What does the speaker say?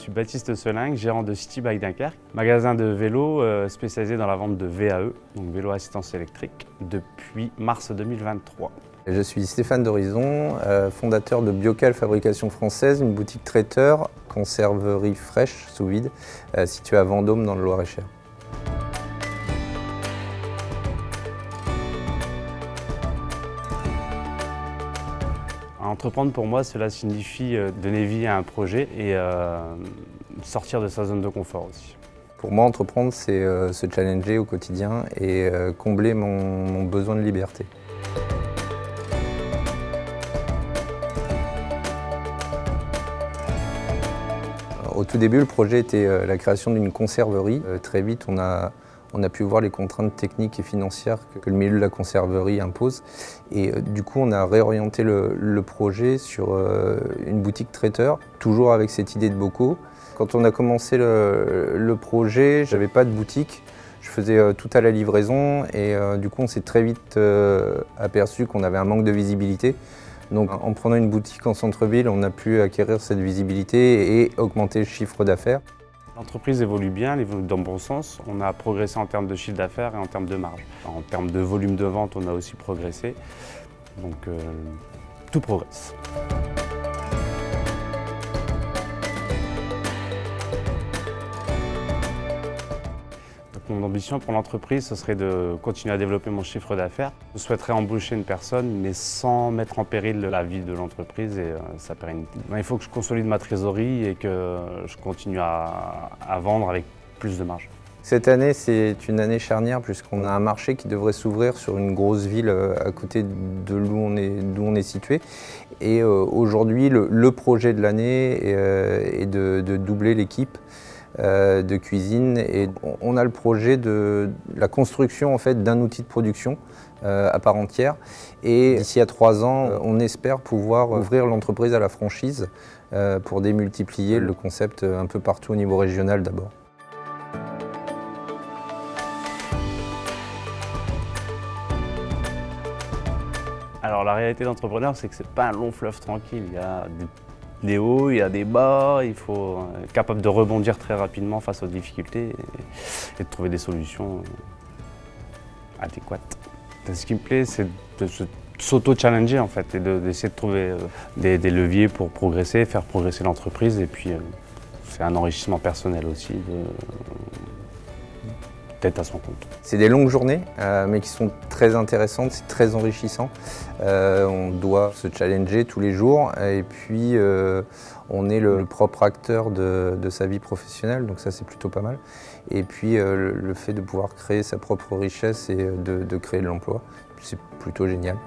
suis Baptiste Selingue, gérant de City Bike Dunkerque, magasin de vélos spécialisé dans la vente de VAE, donc vélo assistance électrique, depuis mars 2023. Je suis Stéphane d'Horizon, fondateur de Biocal Fabrication Française, une boutique traiteur, conserverie fraîche sous vide, située à Vendôme dans le Loir-et-Cher. Entreprendre pour moi, cela signifie donner vie à un projet et sortir de sa zone de confort aussi. Pour moi, entreprendre, c'est se challenger au quotidien et combler mon besoin de liberté. Au tout début, le projet était la création d'une conserverie. Très vite, on a pu voir les contraintes techniques et financières que le milieu de la conserverie impose. Et du coup, on a réorienté le projet sur une boutique traiteur, toujours avec cette idée de bocaux. Quand on a commencé le projet, je n'avais pas de boutique. Je faisais tout à la livraison et du coup, on s'est très vite aperçu qu'on avait un manque de visibilité. Donc en prenant une boutique en centre-ville, on a pu acquérir cette visibilité et augmenter le chiffre d'affaires. L'entreprise évolue bien, elle évolue dans le bon sens. On a progressé en termes de chiffre d'affaires et en termes de marge. En termes de volume de vente, on a aussi progressé. Donc tout progresse. Mon ambition pour l'entreprise, ce serait de continuer à développer mon chiffre d'affaires. Je souhaiterais embaucher une personne, mais sans mettre en péril la vie de l'entreprise et sa pérennité. Il faut que je consolide ma trésorerie et que je continue à vendre avec plus de marge. Cette année, c'est une année charnière puisqu'on a un marché qui devrait s'ouvrir sur une grosse ville à côté de d'où on est situé. Et aujourd'hui, le projet de l'année est de doubler l'équipe de cuisine et on a le projet de la construction en fait, d'un outil de production à part entière et d'ici à 3 ans on espère pouvoir ouvrir l'entreprise à la franchise pour démultiplier le concept un peu partout au niveau régional d'abord. Alors la réalité d'entrepreneur, c'est que c'est pas un long fleuve tranquille. Il y a des hauts, il y a des bas, il faut être capable de rebondir très rapidement face aux difficultés et de trouver des solutions adéquates. Ce qui me plaît, c'est de s'auto-challenger en fait et d'essayer de trouver des leviers pour progresser, faire progresser l'entreprise et puis c'est un enrichissement personnel aussi d'être à son compte. C'est des longues journées, mais qui sont très intéressantes, c'est très enrichissant. On doit se challenger tous les jours et puis on est le propre acteur de sa vie professionnelle, donc ça c'est plutôt pas mal. Et puis le fait de pouvoir créer sa propre richesse et de créer de l'emploi, c'est plutôt génial.